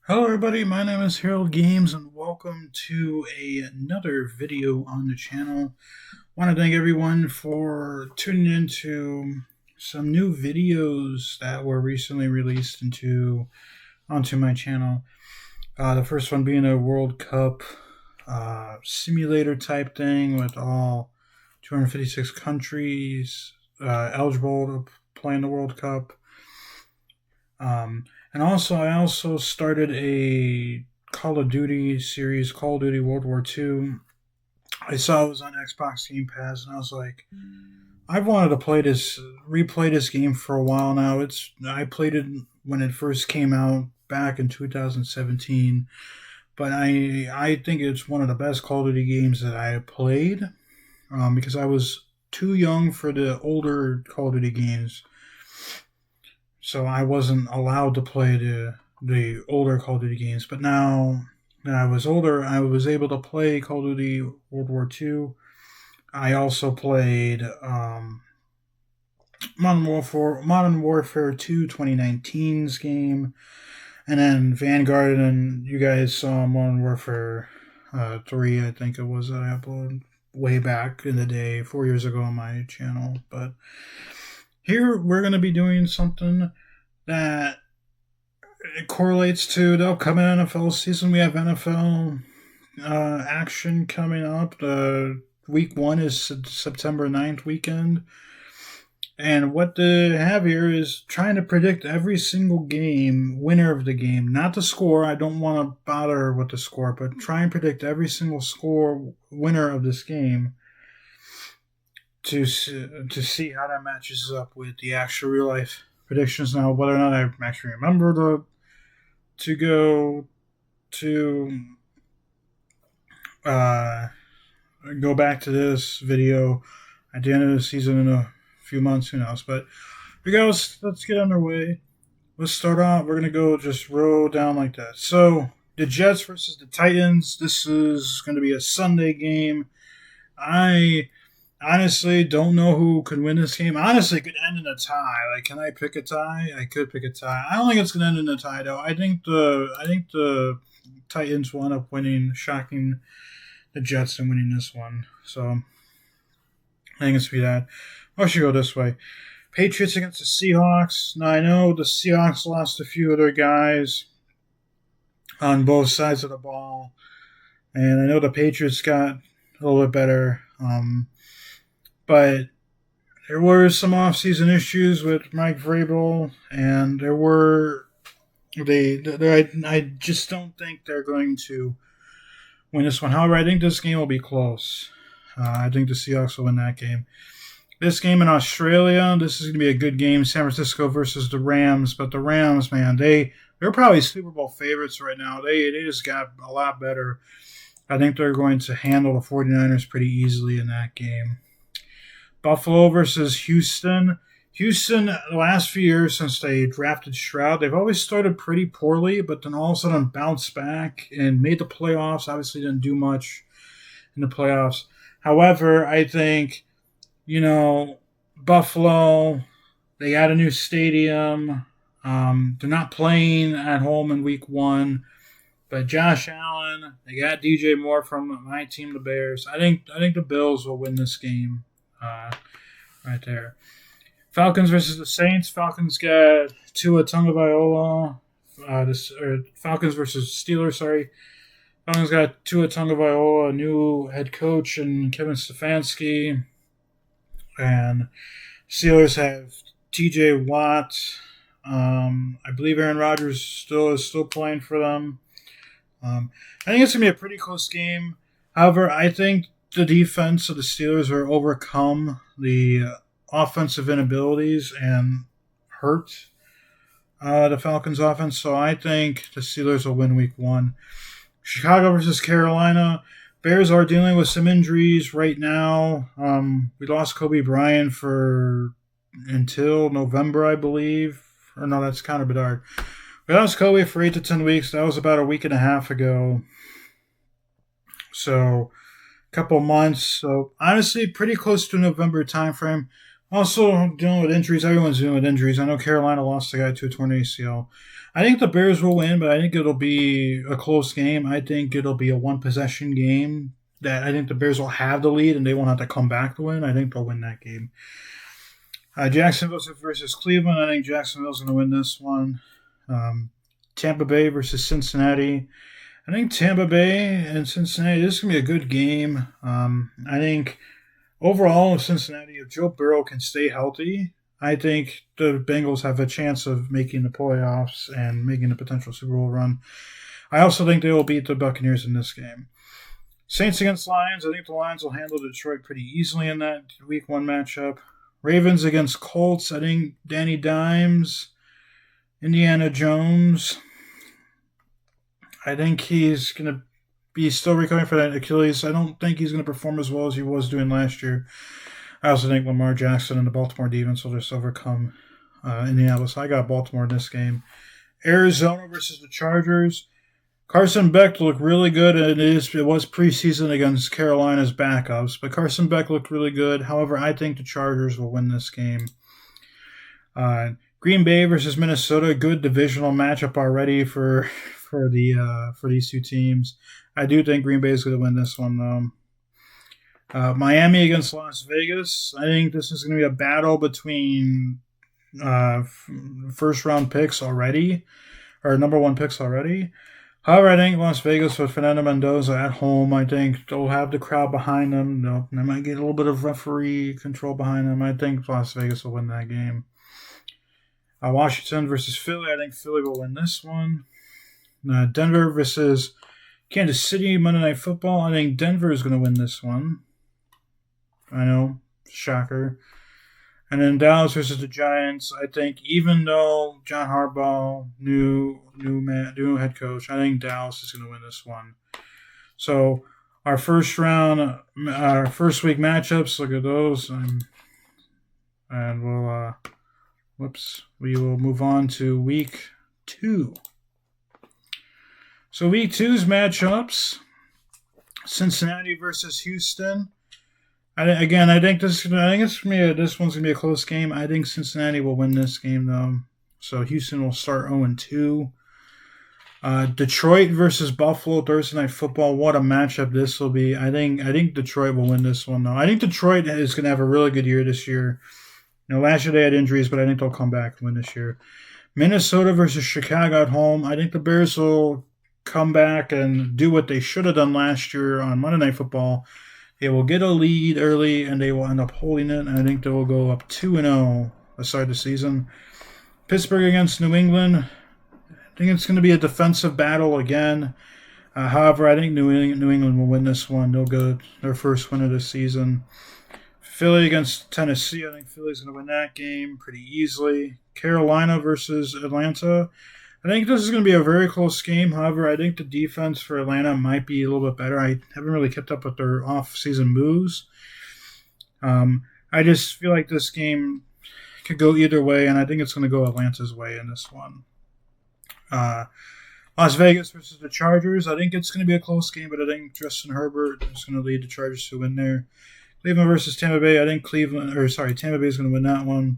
Hello everybody, my name is Harold Games and welcome to another video on the channel. I want to thank everyone for tuning into some new videos that were recently released onto my channel. The first one being a World Cup simulator type thing with all 256 countries eligible to play in the World Cup. And also, I also started a Call of Duty series, Call of Duty World War II. I saw it was on Xbox Game Pass, and I was like, I've wanted to replay this game for a while now. I played it when it first came out back in 2017, but I think it's one of the best Call of Duty games that I have played because I was too young for the older Call of Duty games, so I wasn't allowed to play the older Call of Duty games. But now that I was older, I was able to play Call of Duty World War II. I also played Modern Warfare 2 2019's game, and then Vanguard, and you guys saw Modern Warfare 3, I think it was, that I uploaded way back in the day, 4 years ago on my channel. But here we're going to be doing something that it correlates to the upcoming NFL season. We have NFL action coming up. The week one is September 9th weekend. And what they have here is trying to predict every single game, winner of the game, not the score. I don't want to bother with the score, but try and predict every single score winner of this game to see how that matches up with the actual real life predictions. Now, whether or not I actually remember to go to uh, go back to this video at the end of the season in a few months, who knows? But regardless, let's get underway. Let's start off. We're gonna go just roll down like that. So the Jets versus the Titans. This is going to be a Sunday game. I honestly don't know who could win this game. Honestly, it could end in a tie. Like, can I pick a tie? I could pick a tie. I don't think it's gonna end in a tie though. I think the Titans will end up winning, shocking the Jets and winning this one. So I think it's be that. I should go this way. Patriots against the Seahawks. Now I know the Seahawks lost a few of their guys on both sides of the ball, and I know the Patriots got a little bit better. But there were some offseason issues with Mike Vrabel, and I just don't think they're going to win this one. However, I think this game will be close. I think the Seahawks will win that game. This game in Australia, this is going to be a good game. San Francisco versus the Rams, but the Rams, man, they're probably Super Bowl favorites right now. They just got a lot better. I think they're going to handle the 49ers pretty easily in that game. Buffalo versus Houston. Houston, the last few years since they drafted Stroud, they've always started pretty poorly, but then all of a sudden bounced back and made the playoffs. Obviously, didn't do much in the playoffs. However, I think, Buffalo, they got a new stadium. They're not playing at home in week one, but Josh Allen, they got DJ Moore from my team, the Bears. I think the Bills will win this game. Right there. Falcons versus the Saints. Falcons got Tua Tagovailoa. Falcons versus Steelers. Sorry, Falcons got Tua Tagovailoa, a new head coach, and Kevin Stefanski. And Steelers have T.J. Watt. I believe Aaron Rodgers is still playing for them. I think it's gonna be a pretty close game. However, I think the defense of the Steelers will overcome the offensive inabilities and hurt the Falcons' offense. So I think the Steelers will win week one. Chicago versus Carolina. Bears are dealing with some injuries right now. We lost Kobe Bryant until November, I believe. Or no, that's Connor Bedard. We lost Kobe for 8 to 10 weeks. That was about a week and a half ago. So couple months. So honestly, pretty close to November timeframe. Also, dealing with injuries. Everyone's dealing with injuries. I know Carolina lost a guy to a torn ACL. I think the Bears will win, but I think it'll be a close game. I think it'll be a one possession game. That I think the Bears will have the lead and they won't have to come back to win. I think they'll win that game. Jacksonville versus Cleveland. I think Jacksonville's going to win this one. Tampa Bay versus Cincinnati. I think Tampa Bay and Cincinnati. This is going to be a good game. I think overall, Cincinnati, if Joe Burrow can stay healthy, I think the Bengals have a chance of making the playoffs and making a potential Super Bowl run. I also think they will beat the Buccaneers in this game. Saints against Lions. I think the Lions will handle Detroit pretty easily in that Week 1 matchup. Ravens against Colts. I think Danny Dimes, Indiana Jones. I think he's going to be still recovering for that Achilles. I don't think he's going to perform as well as he was doing last year. I also think Lamar Jackson and the Baltimore defense will just overcome Indianapolis. I got Baltimore in this game. Arizona versus the Chargers. Carson Beck looked really good, and it was preseason against Carolina's backups, but Carson Beck looked really good. However, I think the Chargers will win this game. Green Bay versus Minnesota, good divisional matchup already for these two teams. I do think Green Bay is going to win this one, though. Miami against Las Vegas. I think this is going to be a battle between first-round picks already, or number 1 picks already. However, I think Las Vegas with Fernando Mendoza at home, I think they'll have the crowd behind them. They might get a little bit of referee control behind them. I think Las Vegas will win that game. Washington versus Philly. I think Philly will win this one. Denver versus Kansas City, Monday Night Football. I think Denver is going to win this one. I know, shocker. And then Dallas versus the Giants. I think even though John Harbaugh, new head coach, I think Dallas is going to win this one. So our first week matchups. Look at those, and we will move on to week 2. So week 2's matchups: Cincinnati versus Houston. I think this one's gonna be a close game. I think Cincinnati will win this game though. So Houston will start 0-2. Detroit versus Buffalo, Thursday Night Football. What a matchup this will be. I think Detroit will win this one though. I think Detroit is gonna have a really good year this year. Last year they had injuries, but I think they'll come back and win this year. Minnesota versus Chicago at home. I think the Bears will come back and do what they should have done last year on Monday Night Football. They will get a lead early, and they will end up holding it. And I think they will go up 2-0 to start the season. Pittsburgh against New England. I think it's going to be a defensive battle again. However, I think New England will win this one. They'll go their first win of the season. Philly against Tennessee. I think Philly's going to win that game pretty easily. Carolina versus Atlanta. I think this is going to be a very close game. However, I think the defense for Atlanta might be a little bit better. I haven't really kept up with their off-season moves. I just feel like this game could go either way, and I think it's going to go Atlanta's way in this one. Las Vegas versus the Chargers. I think it's going to be a close game, but I think Justin Herbert is going to lead the Chargers to win there. Cleveland versus Tampa Bay. I think Tampa Bay is going to win that one.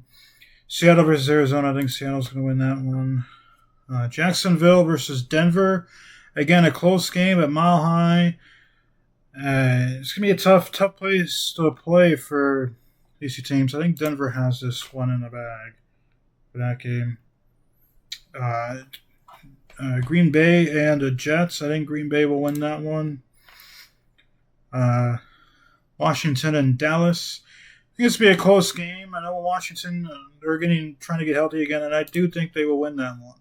Seattle versus Arizona. I think Seattle's going to win that one. Jacksonville versus Denver. Again, a close game at Mile High. It's going to be a tough place to play for these two teams. I think Denver has this one in the bag for that game. Green Bay and the Jets. I think Green Bay will win that one. Washington and Dallas. I think it's going to be a close game. I know Washington, they're trying to get healthy again, and I do think they will win that one.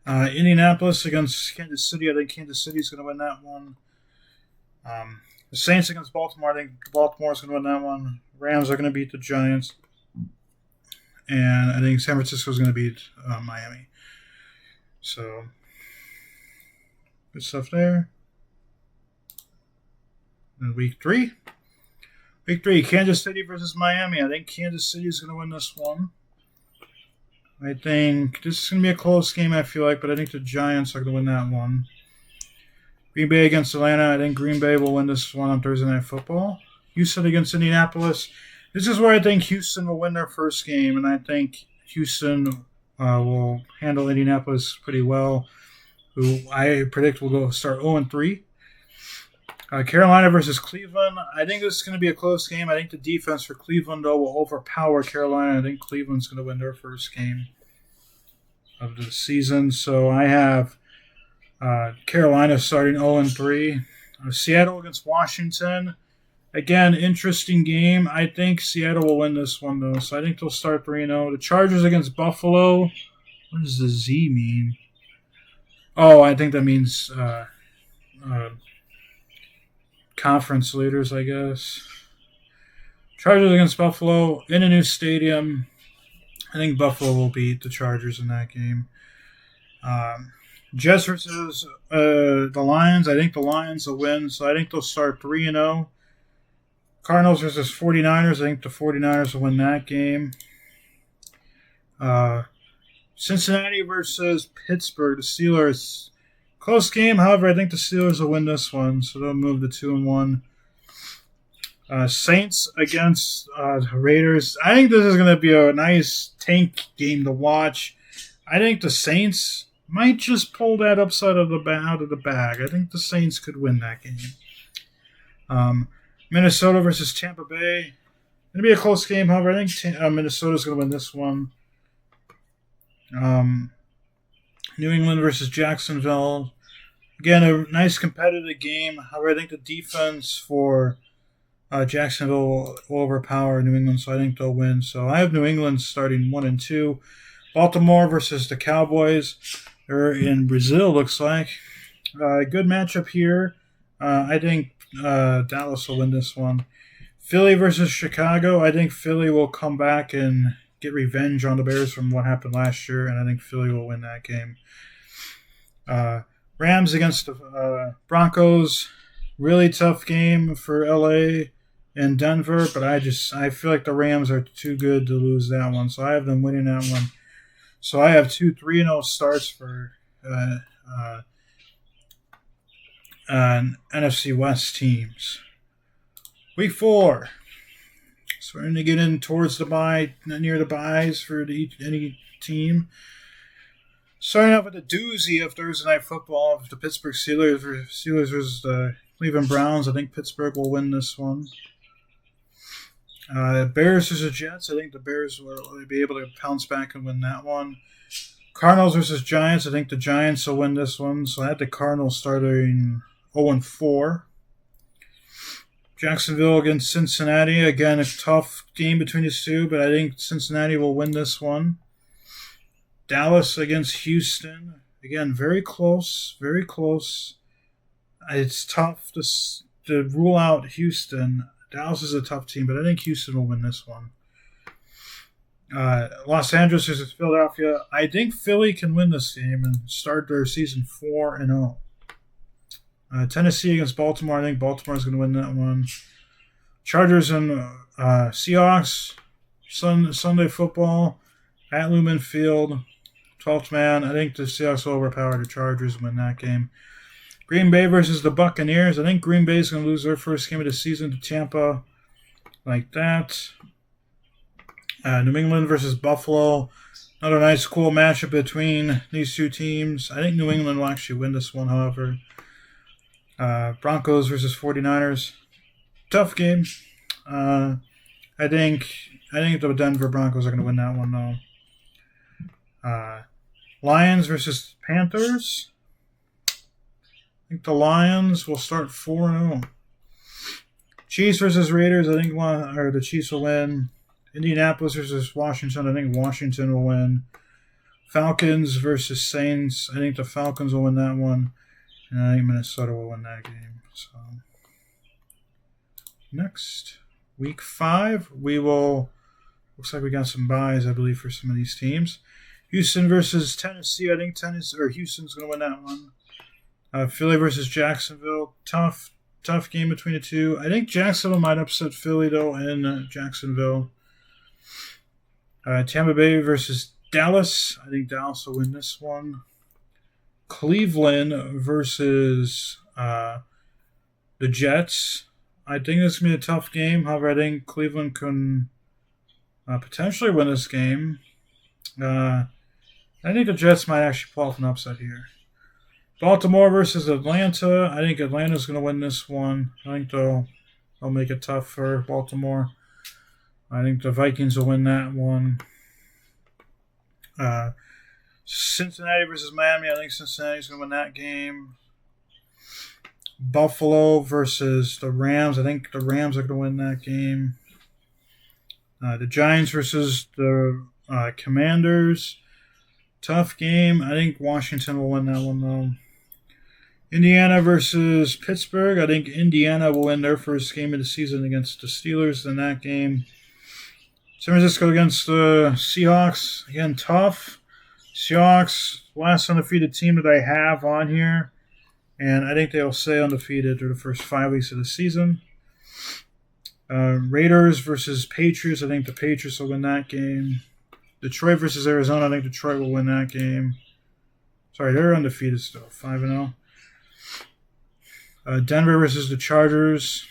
Indianapolis against Kansas City. I think Kansas City is going to win that one. The Saints against Baltimore. I think Baltimore is going to win that one. Rams are going to beat the Giants. And I think San Francisco is going to beat Miami. So, good stuff there. And week 3. Week 3, Kansas City versus Miami. I think Kansas City is going to win this one. I think this is going to be a close game, I feel like, but I think the Giants are going to win that one. Green Bay against Atlanta. I think Green Bay will win this one on Thursday Night Football. Houston against Indianapolis. This is where I think Houston will win their first game, and I think Houston will handle Indianapolis pretty well, who I predict will go start 0-3. Carolina versus Cleveland. I think this is going to be a close game. I think the defense for Cleveland, though, will overpower Carolina. I think Cleveland's going to win their first game of the season. So I have Carolina starting 0-3. Seattle against Washington. Again, interesting game. I think Seattle will win this one, though. So I think they'll start 3-0. The Chargers against Buffalo. What does the Z mean? Oh, I think that means conference leaders, I guess. Chargers against Buffalo in a new stadium. I think Buffalo will beat the Chargers in that game. Jets versus the Lions. I think the Lions will win, so I think they'll start 3-0. Cardinals versus 49ers. I think the 49ers will win that game. Cincinnati versus Pittsburgh. The Steelers. Close game, however, I think the Steelers will win this one, so they'll move to 2-1. Saints against the Raiders. I think this is going to be a nice tank game to watch. I think the Saints might just pull that upside out of the bag. I think the Saints could win that game. Minnesota versus Tampa Bay. Going to be a close game, however, I think Minnesota's going to win this one. New England versus Jacksonville. Again, a nice competitive game. However, I think the defense for Jacksonville will overpower New England, so I think they'll win. So I have New England starting 1-2. Baltimore versus the Cowboys. They're in Brazil, looks like. Good matchup here. I think Dallas will win this one. Philly versus Chicago. I think Philly will come back and get revenge on the Bears from what happened last year, and I think Philly will win that game. Rams against the Broncos. Really tough game for LA and Denver, but I feel like the Rams are too good to lose that one, so I have them winning that one. So I have 2 3-0 starts for NFC West teams. Week 4. Starting to get in towards the bye, near the byes for any team. Starting off with a doozy of Thursday Night Football of the Pittsburgh Steelers versus the Cleveland Browns. I think Pittsburgh will win this one. Bears versus Jets. I think the Bears will be able to pounce back and win that one. Cardinals versus Giants. I think the Giants will win this one. So I had the Cardinals starting 0-4. Jacksonville against Cincinnati. Again, a tough game between these two, but I think Cincinnati will win this one. Dallas against Houston. Again, very close, very close. It's tough to rule out Houston. Dallas is a tough team, but I think Houston will win this one. Los Angeles versus Philadelphia. I think Philly can win this game and start their season 4-0. Tennessee against Baltimore. I think Baltimore is going to win that one. Chargers and Seahawks. Sunday football at Lumen Field. 12th man. I think the Seahawks will overpower the Chargers and win that game. Green Bay versus the Buccaneers. I think Green Bay is going to lose their first game of the season to Tampa. Like that. New England versus Buffalo. Another nice, cool matchup between these two teams. I think New England will actually win this one, however. Broncos versus 49ers. Tough game. I think the Denver Broncos are going to win that one, though. Lions versus Panthers. I think the Lions will start 4-0. Chiefs versus Raiders. I think the Chiefs will win. Indianapolis versus Washington. I think Washington will win. Falcons versus Saints. I think the Falcons will win that one. And I think Minnesota will win that game. So next, week 5, we will. Looks like we got some buys, I believe, for some of these teams. Houston versus Tennessee. I think Houston's going to win that one. Philly versus Jacksonville. Tough game between the two. I think Jacksonville might upset Philly, though, in Jacksonville. Tampa Bay versus Dallas. I think Dallas will win this one. Cleveland versus the Jets. I think this is going to be a tough game. However, I think Cleveland can potentially win this game. I think the Jets might actually pull off an upset here. Baltimore versus Atlanta. I think Atlanta's going to win this one. I think they'll make it tough for Baltimore. I think the Vikings will win that one. Cincinnati versus Miami. I think Cincinnati's going to win that game. Buffalo versus the Rams. I think the Rams are going to win that game. The Giants versus the Commanders. Tough game. I think Washington will win that one, though. Indiana versus Pittsburgh. I think Indiana will win their first game of the season against the Steelers in that game. San Francisco against the Seahawks. Again, tough. Seahawks, last undefeated team that I have on here. And I think they'll stay undefeated through the first 5 weeks of the season. Raiders versus Patriots. I think the Patriots will win that game. Detroit versus Arizona. I think Detroit will win that game. Sorry, they're undefeated still. 5-0. Denver versus the Chargers.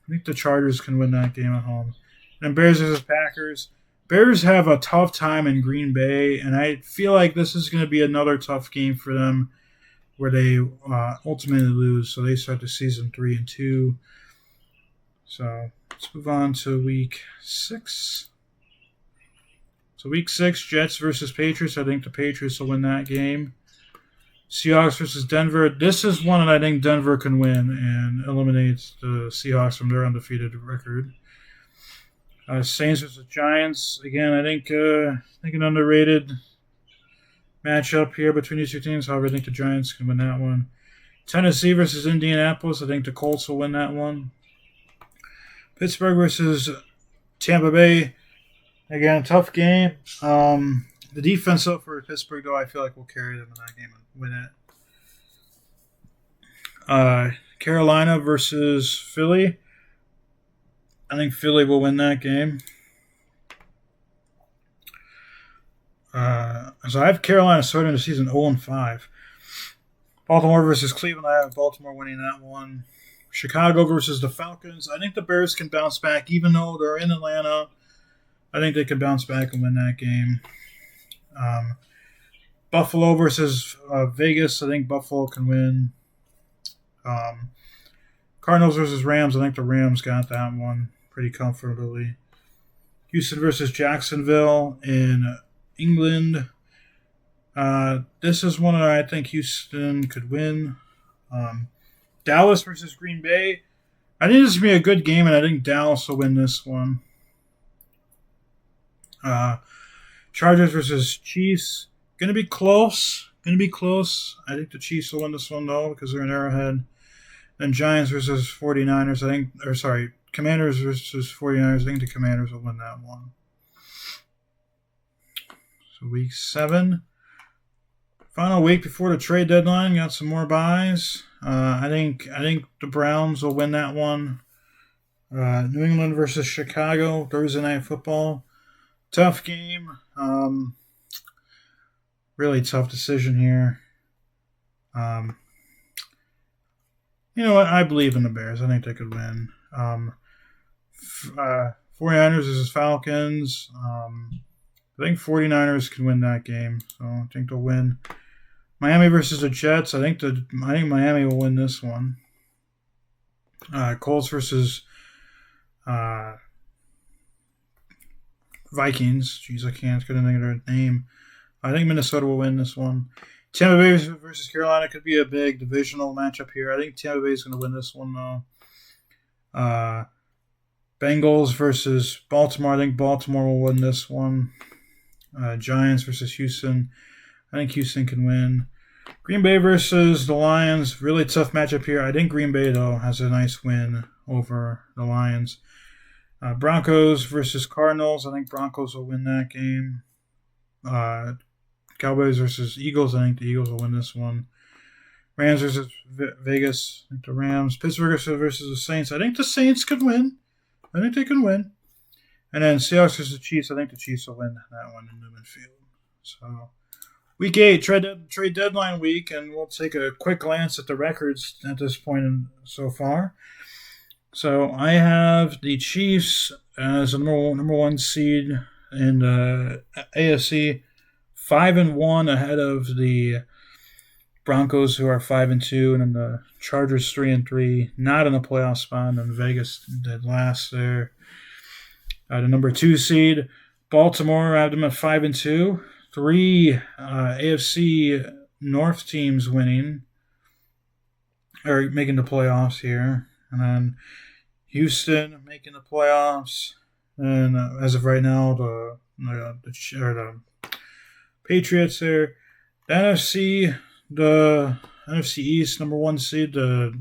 I think the Chargers can win that game at home. And Bears versus Packers. Bears have a tough time in Green Bay, and I feel like this is going to be another tough game for them where they ultimately lose. So they start the season 3-2. So let's move on to week 6. So week 6, Jets versus Patriots. I think the Patriots will win that game. Seahawks versus Denver. This is one that I think Denver can win and eliminates the Seahawks from their undefeated record. Saints versus Giants. Again, I think an underrated matchup here between these two teams. However, I think the Giants can win that one. Tennessee versus Indianapolis. I think the Colts will win that one. Pittsburgh versus Tampa Bay. Again, tough game. The defense up for Pittsburgh, though, I feel like will carry them in that game and win it. Carolina versus Philly. I think Philly will win that game. So I have Carolina starting the season 0-5. Baltimore versus Cleveland. I have Baltimore winning that one. Chicago versus the Falcons. I think the Bears can bounce back, even though they're in Atlanta. I think they can bounce back and win that game. Buffalo versus Vegas. I think Buffalo can win. Cardinals versus Rams. I think the Rams got that one pretty comfortably. Houston versus Jacksonville in England. This is one that I think Houston could win. Dallas versus Green Bay. I think this will be a good game, and I think Dallas will win this one. Chargers versus Chiefs. Going to be close. I think the Chiefs will win this one, though, because they're in Arrowhead. Then Giants versus 49ers. Commanders versus 49ers. I think the Commanders will win that one. So week 7. Final week before the trade deadline. Got some more buys. I think the Browns will win that one. New England versus Chicago. Thursday Night Football. Tough game. Really tough decision here. You know what? I believe in the Bears. I think they could win. 49ers versus Falcons. I think 49ers can win that game. So I think they'll win. Miami versus the Jets. I think Miami will win this one. Colts versus Vikings. Jeez, I can't get another name. I think Minnesota will win this one. Tampa Bay versus Carolina could be a big divisional matchup here. I think Tampa Bay is going to win this one, though. Bengals versus Baltimore. I think Baltimore will win this one. Giants versus Houston. I think Houston can win. Green Bay versus the Lions. Really tough matchup here. I think Green Bay, though, has a nice win over the Lions. Broncos versus Cardinals. I think Broncos will win that game. Cowboys versus Eagles. I think the Eagles will win this one. Rams versus Vegas. I think the Rams. Pittsburgh versus the Saints. I think the Saints could win. I think they can win. And then Seahawks versus the Chiefs. I think the Chiefs will win that one in Newman Field. So, week 8, trade deadline week, and we'll take a quick glance at the records at this point so far. So I have the Chiefs as a number one seed in the AFC, 5-1 ahead of the Broncos, who are 5-2, and then the Chargers 3-3, not in the playoff spot, and Vegas did last there. The number 2 seed, Baltimore, I have them at 5-2. 3 AFC North teams winning or making the playoffs here, and then Houston making the playoffs, and as of right now, the Patriots there. The NFC East number 1 seed, the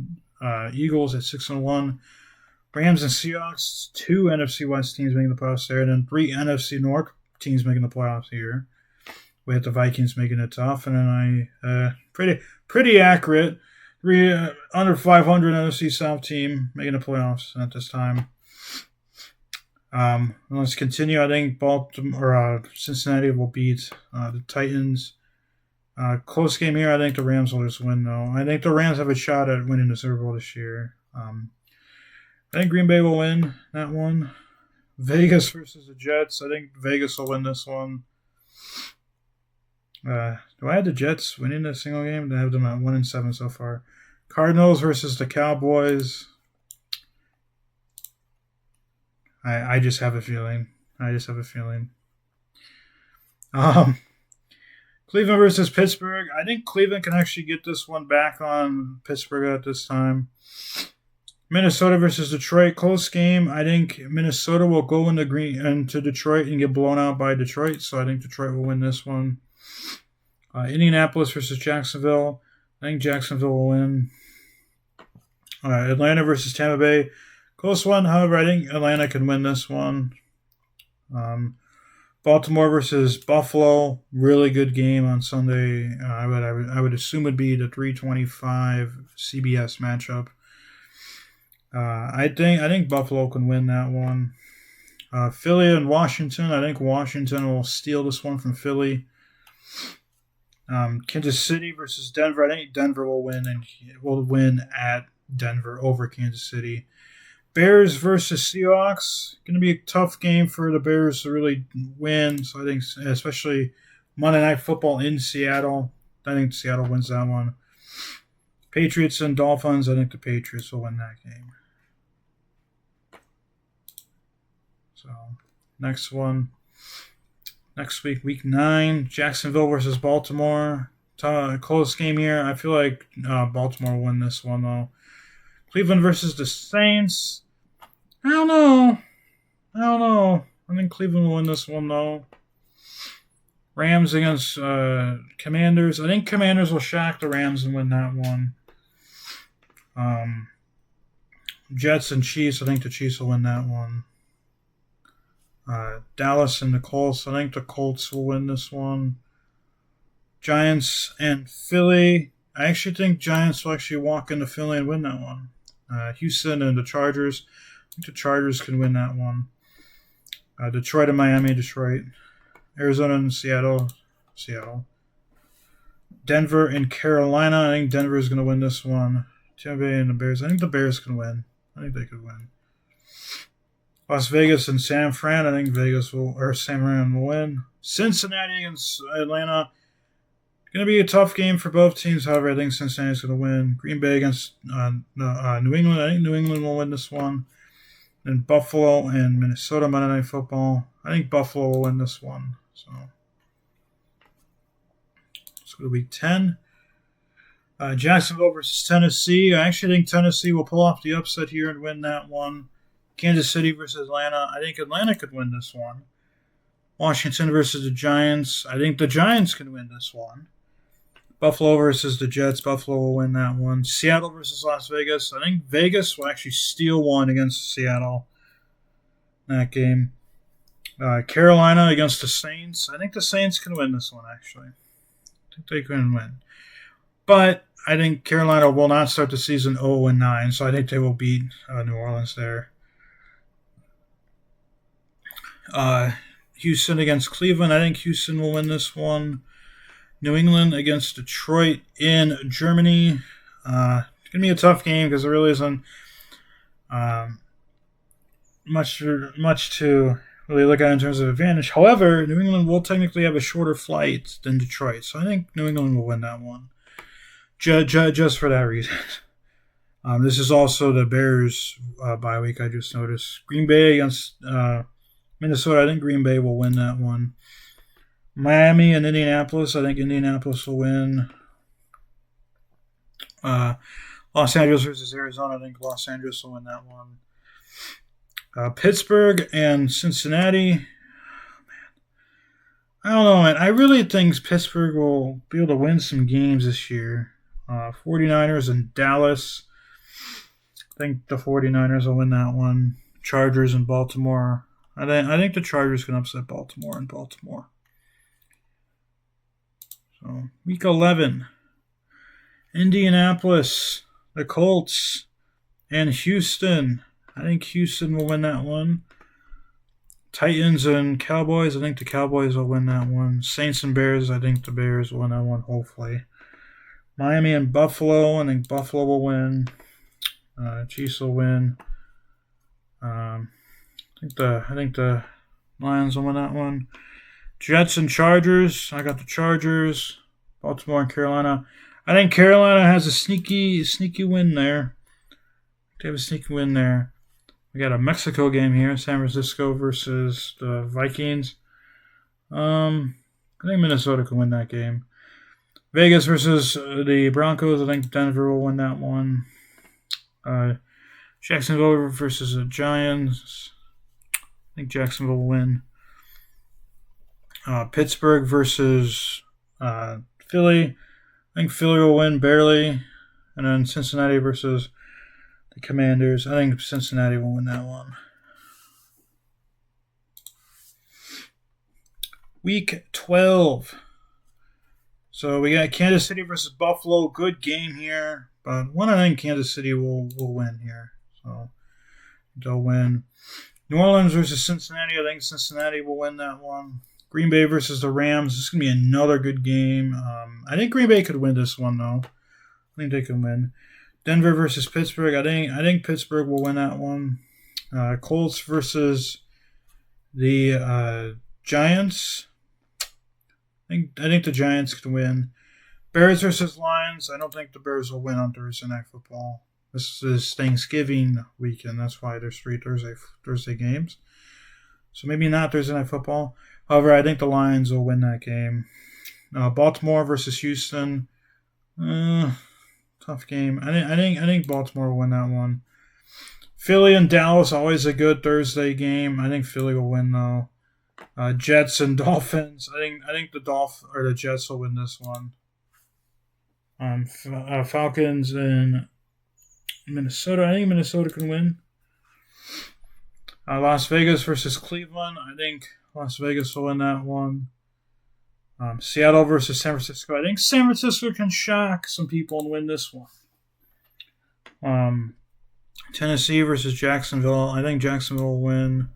Eagles at 6-1. Rams and Seahawks, 2 NFC West teams making the playoffs there, and then 3 NFC North teams making the playoffs here. We had the Vikings making it tough, and then pretty accurate. 3 under 500 NFC South team making the playoffs at this time. Let's continue. I think Cincinnati will beat the Titans. Close game here. I think the Rams will just win, though. I think the Rams have a shot at winning the Super Bowl this year. I think Green Bay will win that one. Vegas versus the Jets. I think Vegas will win this one. Do I have the Jets winning a single game? I have them at 1-7 so far. Cardinals versus the Cowboys. I just have a feeling. Cleveland versus Pittsburgh. I think Cleveland can actually get this one back on Pittsburgh at this time. Minnesota versus Detroit, close game. I think Minnesota will go into Detroit and get blown out by Detroit, so I think Detroit will win this one. Indianapolis versus Jacksonville. I think Jacksonville will win. Atlanta versus Tampa Bay. Close one, however, I think Atlanta can win this one. Baltimore versus Buffalo. Really good game on Sunday. I would assume it'd be the 3:25 CBS matchup. I think Buffalo can win that one. Philly and Washington. I think Washington will steal this one from Philly. Kansas City versus Denver. I think Denver will win, and will win at Denver over Kansas City. Bears versus Seahawks. Going to be a tough game for the Bears to really win. So I think, especially Monday Night Football in Seattle, I think Seattle wins that one. Patriots and Dolphins. I think the Patriots will win that game. So next one. Next week, week 9, Jacksonville versus Baltimore. Close game here. I feel like Baltimore will win this one, though. Cleveland versus the Saints. I don't know. I think Cleveland will win this one, though. Rams against Commanders. I think Commanders will shock the Rams and win that one. Jets and Chiefs. I think the Chiefs will win that one. Dallas and the Colts. I think the Colts will win this one. Giants and Philly. I actually think Giants will actually walk into Philly and win that one. Houston and the Chargers. I think the Chargers can win that one. Detroit and Miami. Detroit. Arizona and Seattle. Denver and Carolina. I think Denver is going to win this one. Tampa Bay and the Bears. I think the Bears can win. I think they could win. Las Vegas and San Fran. I think San Fran will win. Cincinnati against Atlanta. Going to be a tough game for both teams. However, I think Cincinnati's going to win. Green Bay against New England. I think New England will win this one. And Buffalo and Minnesota Monday Night Football. I think Buffalo will win this one. So let's go to week 10. Jacksonville versus Tennessee. I actually think Tennessee will pull off the upset here and win that one. Kansas City versus Atlanta. I think Atlanta could win this one. Washington versus the Giants. I think the Giants can win this one. Buffalo versus the Jets. Buffalo will win that one. Seattle versus Las Vegas. I think Vegas will actually steal one against Seattle in that game. Carolina against the Saints. I think the Saints can win this one, actually. I think they can win. But I think Carolina will not start the season 0-9, so I think they will beat New Orleans there. Houston against Cleveland. I think Houston will win this one. New England against Detroit in Germany. It's going to be a tough game because there really isn't Um, much to really look at in terms of advantage. However, New England will technically have a shorter flight than Detroit, so I think New England will win that one. Just for that reason. This is also the Bears bye week. I just noticed Green Bay against Minnesota. I think Green Bay will win that one. Miami and Indianapolis. I think Indianapolis will win. Los Angeles versus Arizona. I think Los Angeles will win that one. Pittsburgh and Cincinnati. I don't know, man. I really think Pittsburgh will be able to win some games this year. 49ers and Dallas. I think the 49ers will win that one. Chargers and Baltimore. I think the Chargers can upset Baltimore in Baltimore. So, week 11. Indianapolis, the Colts, and Houston. I think Houston will win that one. Titans and Cowboys. I think the Cowboys will win that one. Saints and Bears. I think the Bears will win that one, hopefully. Miami and Buffalo. I think Buffalo will win. Chiefs will win. I think the Lions will win that one. Jets and Chargers. I got the Chargers. Baltimore and Carolina. I think Carolina has a sneaky win there. They have a sneaky win there. We got a Mexico game here. San Francisco versus the Vikings. I think Minnesota can win that game. Vegas versus the Broncos. I think Denver will win that one. Jacksonville versus the Giants. I think Jacksonville will win. Pittsburgh versus Philly. I think Philly will win barely. And then Cincinnati versus the Commanders. I think Cincinnati will win that one. Week 12. So we got Kansas City versus Buffalo. Good game here. But one, I think Kansas City will win here. So they'll win. New Orleans versus Cincinnati. I think Cincinnati will win that one. Green Bay versus the Rams. This is going to be another good game. I think Green Bay could win this one, though. I think they can win. Denver versus Pittsburgh. I think Pittsburgh will win that one. Colts versus the Giants. I think the Giants can win. Bears versus Lions. I don't think the Bears will win on Thursday Night Football. This is Thanksgiving weekend. That's why there's 3 Thursday games. So maybe not Thursday Night Football. However, I think the Lions will win that game. Baltimore versus Houston. Tough game. I think Baltimore will win that one. Philly and Dallas, always a good Thursday game. I think Philly will win though. Jets and Dolphins. I think the Jets will win this one. Falcons and Minnesota. I think Minnesota can win. Las Vegas versus Cleveland. I think Las Vegas will win that one. Seattle versus San Francisco. I think San Francisco can shock some people and win this one. Tennessee versus Jacksonville. I think Jacksonville will win.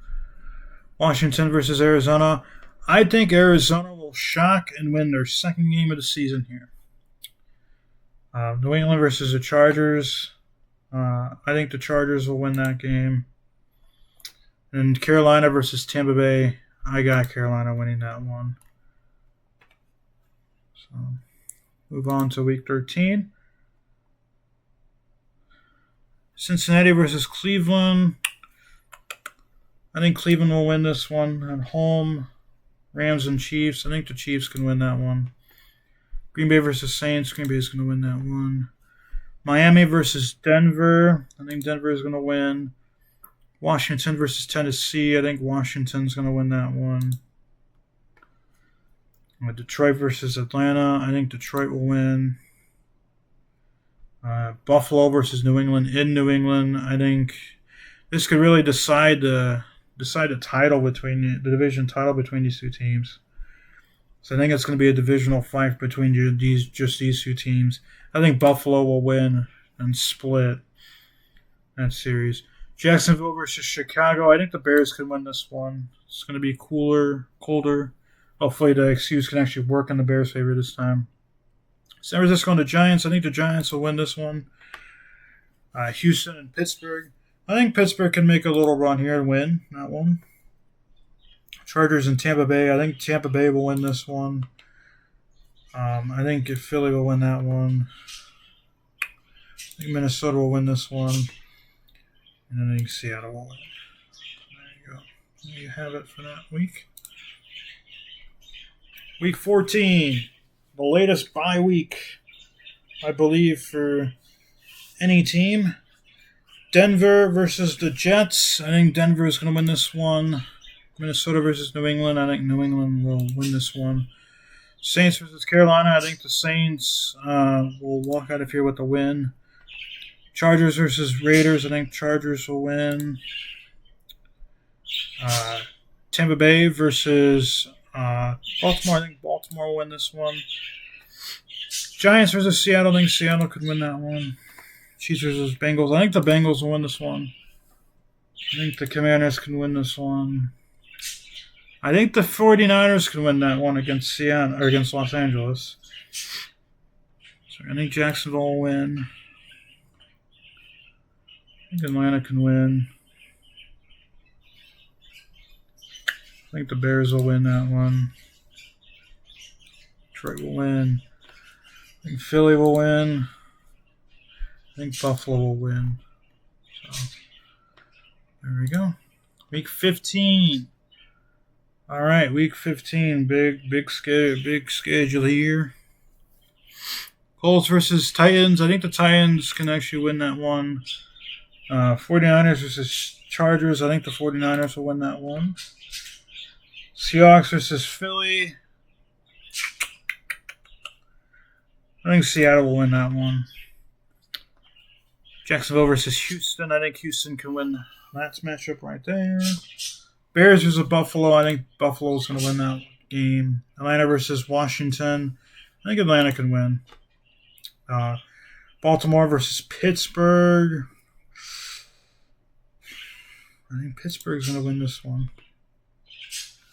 Washington versus Arizona. I think Arizona will shock and win their second game of the season here. New England versus the Chargers. I think the Chargers will win that game. And Carolina versus Tampa Bay. I got Carolina winning that one. So, move on to week 13. Cincinnati versus Cleveland. I think Cleveland will win this one at home. Rams and Chiefs. I think the Chiefs can win that one. Green Bay versus Saints. Green Bay is going to win that one. Miami versus Denver. I think Denver is going to win. Washington versus Tennessee. I think Washington's going to win that one. Detroit versus Atlanta. I think Detroit will win. Buffalo versus New England in New England. I think this could really decide the title between the division title between these two teams. So I think it's going to be a divisional fight between these two teams. I think Buffalo will win and split that series. Jacksonville versus Chicago. I think the Bears can win this one. It's going to be colder. Hopefully the excuse can actually work in the Bears' favor this time. San Francisco and the Giants. I think the Giants will win this one. Houston and Pittsburgh. I think Pittsburgh can make a little run here and win that one. Chargers and Tampa Bay. I think Tampa Bay will win this one. I think if Philly will win that one. I think Minnesota will win this one. And then I think Seattle will win. There you go. There you have it for that week. Week 14. The latest bye week, I believe, for any team. Denver versus the Jets. I think Denver is going to win this one. Minnesota versus New England. I think New England will win this one. Saints versus Carolina. I think the Saints will walk out of here with a win. Chargers versus Raiders. I think Chargers will win. Tampa Bay versus Baltimore. I think Baltimore will win this one. Giants versus Seattle. I think Seattle could win that one. Chiefs versus Bengals. I think the Bengals will win this one. I think the Commanders can win this one. I think the 49ers can win that one against Seattle or against Los Angeles. So I think Jacksonville will win. I think Atlanta can win. I think the Bears will win that one. Detroit will win. I think Philly will win. I think Buffalo will win. So there we go. Week 15. All right, week 15. Big schedule here. Colts versus Titans. I think the Titans can actually win that one. 49ers versus Chargers. I think the 49ers will win that one. Seahawks versus Philly. I think Seattle will win that one. Jacksonville versus Houston. I think Houston can win that matchup right there. Bears versus Buffalo. I think Buffalo's going to win that game. Atlanta versus Washington. I think Atlanta can win. Baltimore versus Pittsburgh. I think Pittsburgh's going to win this one.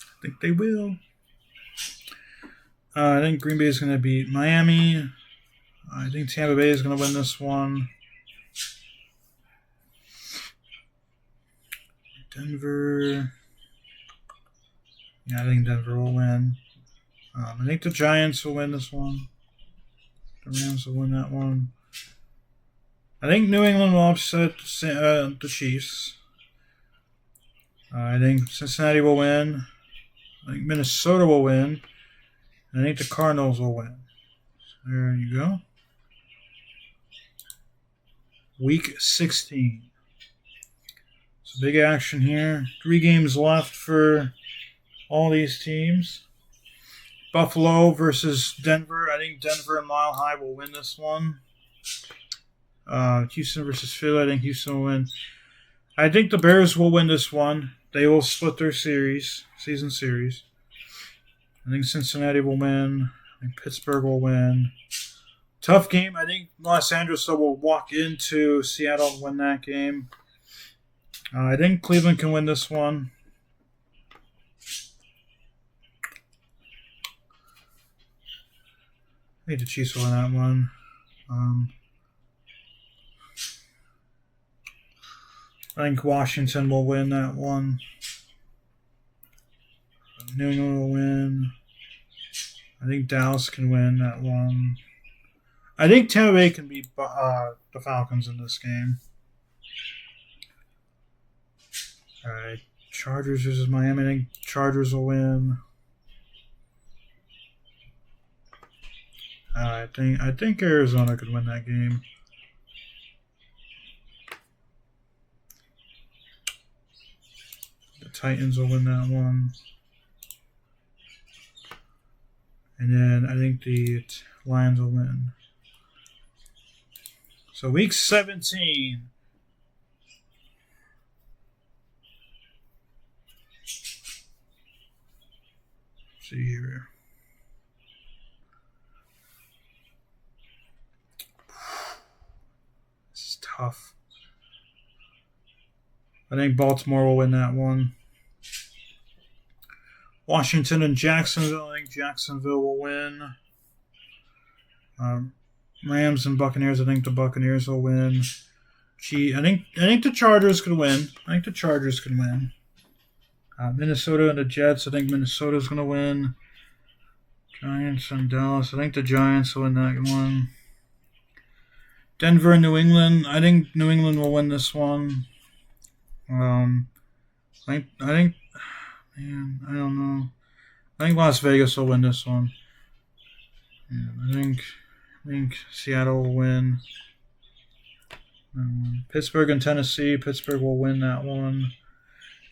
I think they will. I think Green Bay is going to beat Miami. I think Tampa Bay is going to win this one. Denver. Yeah, I think Denver will win. I think the Giants will win this one. The Rams will win that one. I think New England will upset the Chiefs. I think Cincinnati will win. I think Minnesota will win. And I think the Cardinals will win. So there you go. Week 16. So big action here. 3 games left for all these teams. Buffalo versus Denver. I think Denver and Mile High will win this one. Houston versus Philly. I think Houston will win. I think the Bears will win this one. They will split their season series. I think Cincinnati will win. I think Pittsburgh will win. Tough game. I think Los Angeles will walk into Seattle and win that game. I think Cleveland can win this one. I think the Chiefs will win that one. I think Washington will win that one. New England will win. I think Dallas can win that one. I think Tampa Bay can beat the Falcons in this game. All right, Chargers versus Miami. I think Chargers will win. I think Arizona could win that game. The Titans will win that one. And then I think the Lions will win. So week 17. Let's see here. This is tough. I think Baltimore will win that one. Washington and Jacksonville. I think Jacksonville will win. Rams and Buccaneers. I think the Buccaneers will win. I think the Chargers could win. Minnesota and the Jets. I think Minnesota's going to win. Giants and Dallas. I think the Giants will win that one. Denver and New England. I think New England will win this one. I think, man, I don't know. I think Las Vegas will win this one. Yeah, I think Seattle will win. Pittsburgh and Tennessee. Pittsburgh will win that one.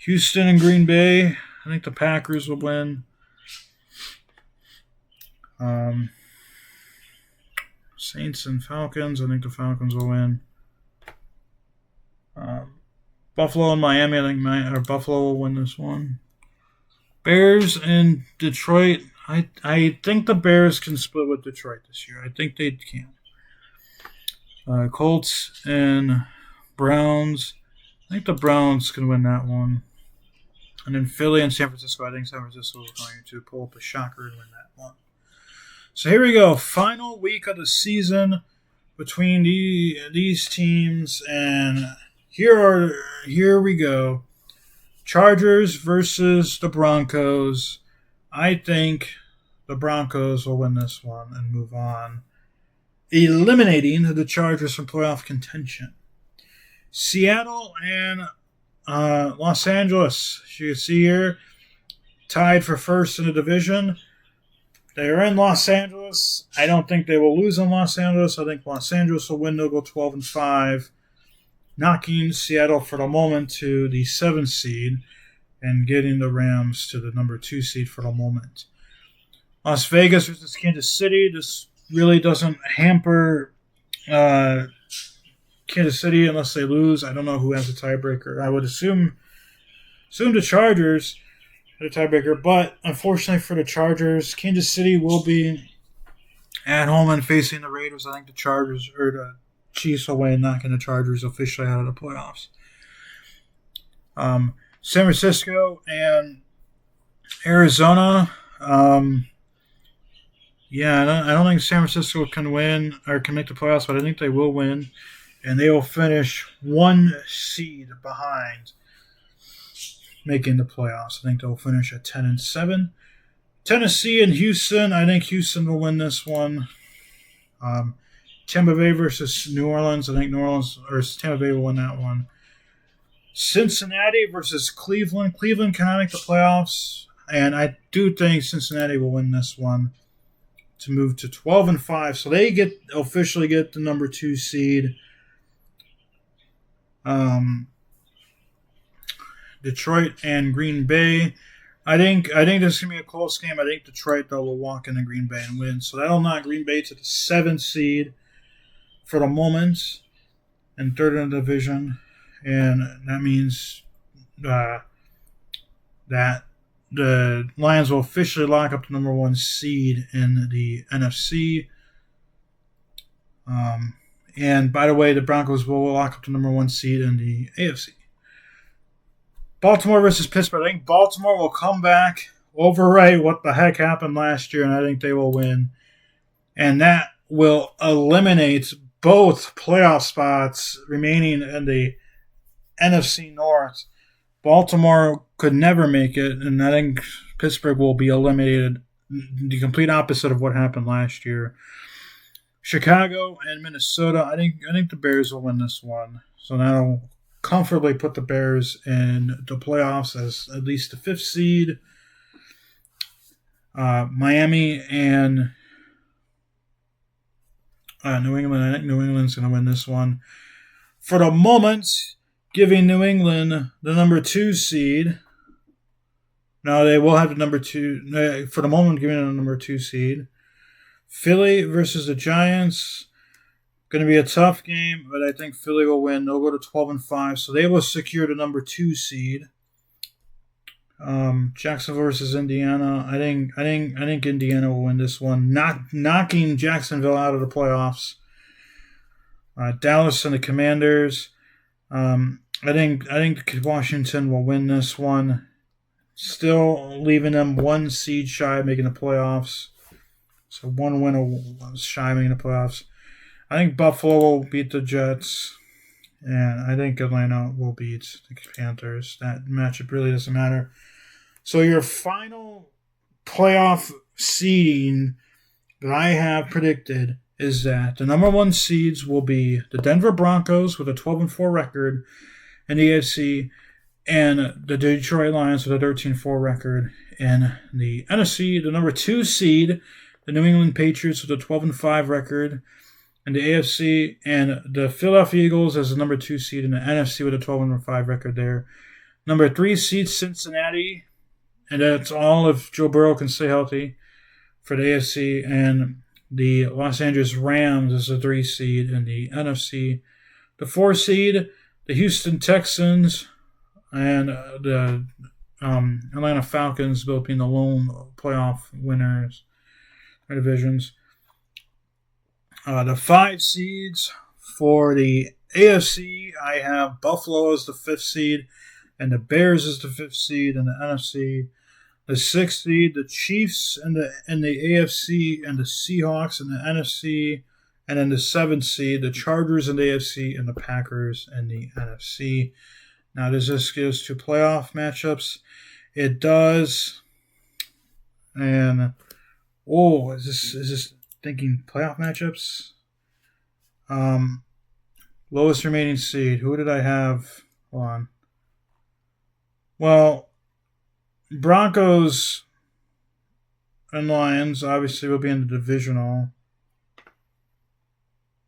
Houston and Green Bay. I think the Packers will win. Saints and Falcons. I think the Falcons will win. Buffalo and Miami. I think Buffalo will win this one. Bears and Detroit. I think the Bears can split with Detroit this year. I think they can. Colts and Browns. I think the Browns can win that one. And then Philly and San Francisco. I think San Francisco is going to pull up a shocker and win that one. So here we go. Final week of the season between these teams. And here we go. Chargers versus the Broncos. I think the Broncos will win this one and move on, eliminating the Chargers from playoff contention. Seattle and Los Angeles, as you can see here, tied for first in the division. They are in Los Angeles. I don't think they will lose in Los Angeles. I think Los Angeles will win. They'll go 12-5, knocking Seattle for the moment to the 7th seed and getting the Rams to the number 2 seed for the moment. Las Vegas versus Kansas City. This really doesn't hamper Kansas City unless they lose. I don't know who has a tiebreaker. I would assume the Chargers are the tiebreaker, but unfortunately for the Chargers, Kansas City will be at home and facing the Raiders. I think the Chargers or the Chiefs will win, knocking the Chargers officially out of the playoffs. San Francisco and Arizona. I don't think San Francisco can win or can make the playoffs, but I think they will win. And they will finish 1 seed behind making the playoffs. I think they'll finish at 10-7. Tennessee and Houston. I think Houston will win this one. Tampa Bay versus New Orleans. I think Tampa Bay will win that one. Cincinnati versus Cleveland. Cleveland cannot make the playoffs, and I do think Cincinnati will win this one to move to 12-5. So they officially get the number 2 seed. Detroit and Green Bay. I think this is gonna be a close game. I think Detroit though will walk into Green Bay and win. So that'll knock Green Bay to the 7th seed for the moment and 3rd in the division, and that means that the Lions will officially lock up the number 1 seed in the NFC. And by the way, the Broncos will lock up the number 1 seed in the AFC. Baltimore versus Pittsburgh. I think Baltimore will come back, overwrite what the heck happened last year, and I think they will win. And that will eliminate both playoff spots remaining in the NFC North. Baltimore could never make it, and I think Pittsburgh will be eliminated. The complete opposite of what happened last year. Chicago and Minnesota. I think the Bears will win this one. So that'll comfortably put the Bears in the playoffs as at least the 5th seed. Miami and New England. I think New England's going to win this one. For the moment, giving New England the number 2 seed. No, they will have the number 2. For the moment, giving them the number 2 seed. Philly versus the Giants. Going to be a tough game, but I think Philly will win. They'll go to 12-5, so they will secure the number 2 seed. Jacksonville versus Indiana. I think Indiana will win this one, knocking Jacksonville out of the playoffs. Dallas and the Commanders. I think Washington will win this one, still leaving them 1 seed shy of making the playoffs. So 1 win shy of making the playoffs. I think Buffalo will beat the Jets. And I think Atlanta will beat the Panthers. That matchup really doesn't matter. So your final playoff seeding that I have predicted is that the number one seeds will be the Denver Broncos with a 12-4 record in the AFC, and the Detroit Lions with a 13-4 record in the NFC. The number 2 seed, the New England Patriots with a 12-5 record in the AFC, and the Philadelphia Eagles as the number 2 seed in the NFC with a 12-5 record there. Number 3 seed, Cincinnati, and that's all if Joe Burrow can stay healthy for the AFC, and the Los Angeles Rams is the 3 seed in the NFC. The 4 seed, the Houston Texans, and the Atlanta Falcons, both being the lone playoff winners of divisions. The 5 seeds for the AFC, I have Buffalo as the 5th seed, and the Bears as the 5th seed in the NFC. The 6th seed, the Chiefs in the AFC, and the Seahawks in the NFC. And then the 7th seed, the Chargers in the AFC, and the Packers in the NFC. Now, does this get us to playoff matchups? It does. And is this thinking playoff matchups? Lowest remaining seed. Who did I have? Hold on. Well, Broncos and Lions obviously will be in the divisional.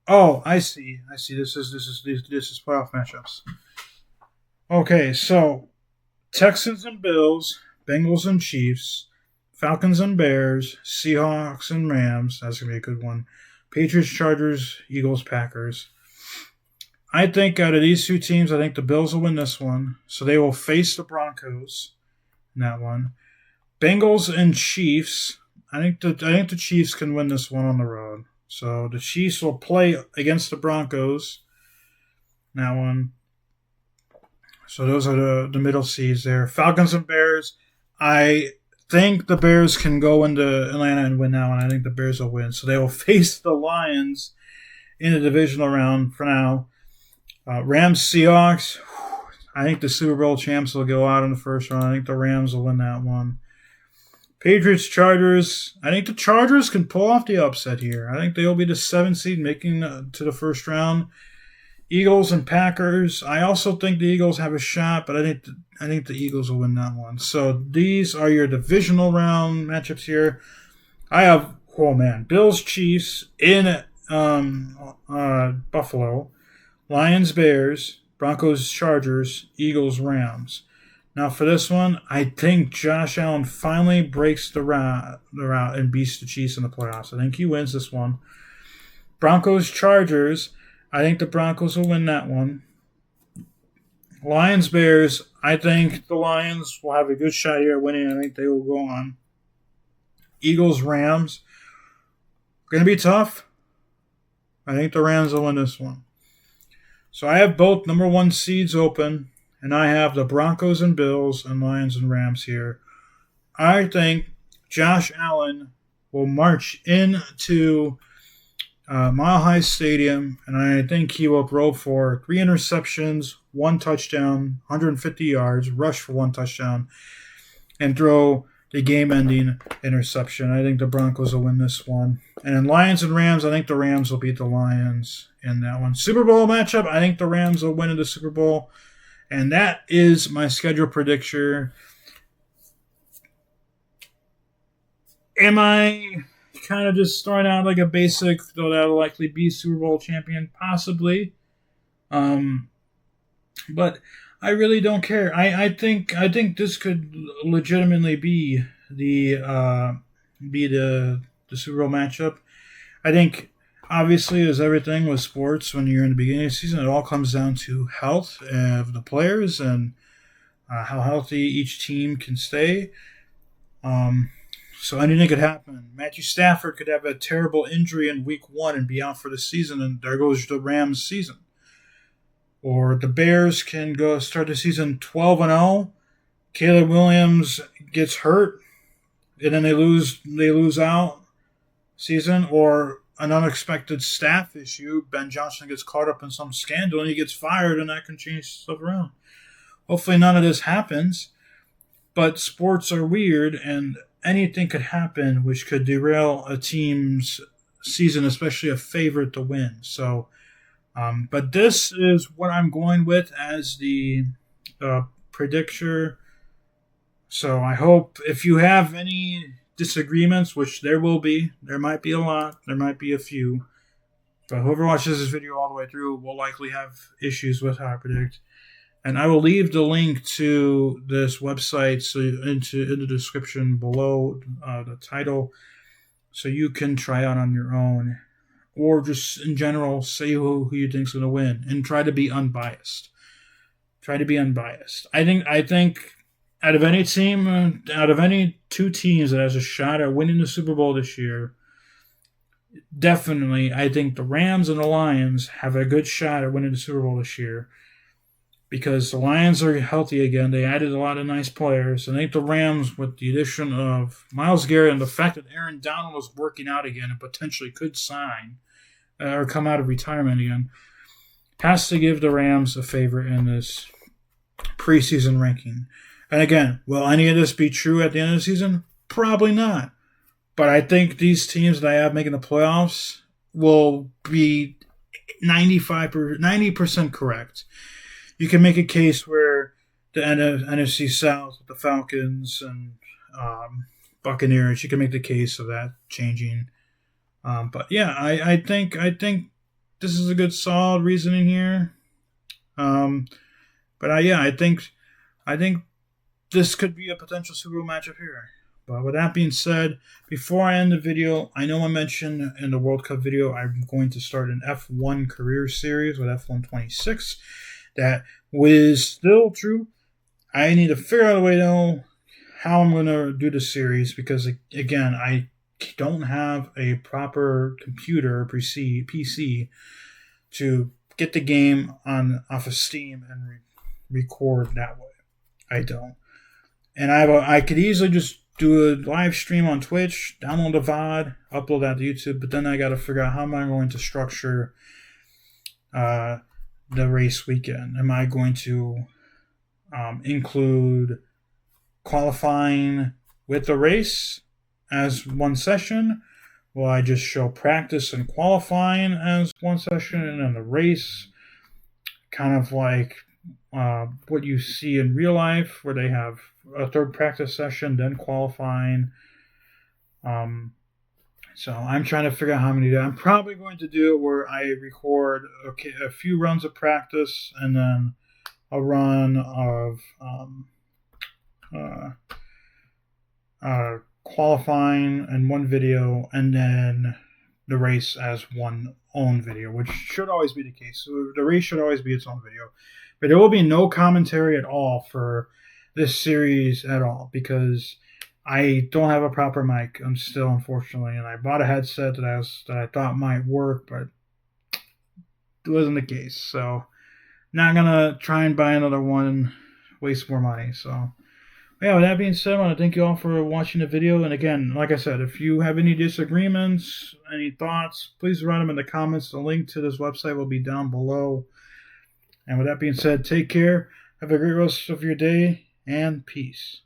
Oh, I see. This is playoff matchups. Okay, so Texans and Bills, Bengals and Chiefs, Falcons and Bears, Seahawks and Rams. That's gonna be a good one. Patriots, Chargers, Eagles, Packers. I think out of these 2 teams, I think the Bills will win this one, so they will face the Broncos in that one. Bengals and Chiefs. I think the Chiefs can win this one on the road. So the Chiefs will play against the Broncos. That one. So those are the middle seeds there. Falcons and Bears. I think the Bears can go into Atlanta and win that one. I think the Bears will win. So they will face the Lions in the divisional round for now. Rams, Seahawks. I think the Super Bowl champs will go out in the first round. I think the Rams will win that one. Patriots, Chargers. I think the Chargers can pull off the upset here. I think they'll be the 7th seed making to the first round. Eagles and Packers. I also think the Eagles have a shot, but I think the Eagles will win that one. So these are your divisional round matchups here. I have, Bills, Chiefs in Buffalo. Lions, Bears. Broncos, Chargers. Eagles, Rams. Now for this one, I think Josh Allen finally breaks the route and beats the Chiefs in the playoffs. I think he wins this one. Broncos, Chargers. I think the Broncos will win that one. Lions, Bears. I think the Lions will have a good shot here at winning. I think they will go on. Eagles, Rams. Going to be tough. I think the Rams will win this one. So I have both number 1 seeds open. And I have the Broncos and Bills and Lions and Rams here. I think Josh Allen will march into Mile High Stadium, and I think he will throw for 3 interceptions, 1 touchdown, 150 yards, rush for 1 touchdown, and throw the game-ending interception. I think the Broncos will win this one. And in Lions and Rams, I think the Rams will beat the Lions in that one. Super Bowl matchup, I think the Rams will win in the Super Bowl. And that is my schedule prediction. Am I kind of just throwing out like a basic, though that'll likely be Super Bowl champion? Possibly. But I really don't care. I think this could legitimately be the Super Bowl matchup. I think obviously, as everything with sports, when you're in the beginning of the season, it all comes down to health of the players and how healthy each team can stay. So anything could happen. Matthew Stafford could have a terrible injury in week 1 and be out for the season, and there goes the Rams' season. Or the Bears can go start the season 12-0. Caleb Williams gets hurt, and then they lose out season. Or an unexpected staff issue. Ben Johnson gets caught up in some scandal and he gets fired, and that can change stuff around. Hopefully, none of this happens. But sports are weird, and anything could happen which could derail a team's season, especially a favorite to win. So, but this is what I'm going with as the predictor. So I hope if you have any disagreements, which there will be, there might be a lot, there might be a few, but whoever watches this video all the way through will likely have issues with how I predict. And I will leave the link to this website in the description below the title, so you can try out on your own, or just in general say who you think's going to win, and try to be unbiased. Try to be unbiased. I think out of any team, out of any two teams that has a shot at winning the Super Bowl this year, definitely I think the Rams and the Lions have a good shot at winning the Super Bowl this year. Because the Lions are healthy again. They added a lot of nice players. And I think the Rams, with the addition of Myles Garrett and the fact that Aaron Donald is working out again and potentially could sign or come out of retirement again, has to give the Rams a favor in this preseason ranking. And again, will any of this be true at the end of the season? Probably not. But I think these teams that I have making the playoffs will be 90% correct. You can make a case where the NFC South with the Falcons and Buccaneers, you can make the case of that changing. But yeah, I think this is a good solid reasoning here. But I think this could be a potential Super Bowl matchup here. But with that being said, before I end the video, I know I mentioned in the World Cup video I'm going to start an F1 career series with F1 26. That is still true. I need to figure out a way to know how I'm going to do the series because, again, I don't have a proper computer PC to get the game off of Steam and record that way. I don't. And I could easily just do a live stream on Twitch, download the VOD, upload that to YouTube, but then I got to figure out how am I going to structure the race weekend. Am I going to include qualifying with the race as one session? Will I just show practice and qualifying as one session and then the race kind of like what you see in real life where they have a third practice session, then qualifying? So I'm trying to figure out how many to do. I'm probably going to do it where I record a few runs of practice and then a run of qualifying in one video, and then the race as one own video, which should always be the case. So the race should always be its own video. But there will be no commentary at all for this series at all because I don't have a proper mic. I'm still, unfortunately, and I bought a headset that I thought might work, but it wasn't the case. So, not gonna try and buy another one, waste more money. So, yeah. With that being said, I want to thank you all for watching the video. And again, like I said, if you have any disagreements, any thoughts, please write them in the comments. The link to this website will be down below. And with that being said, take care. Have a great rest of your day, and peace.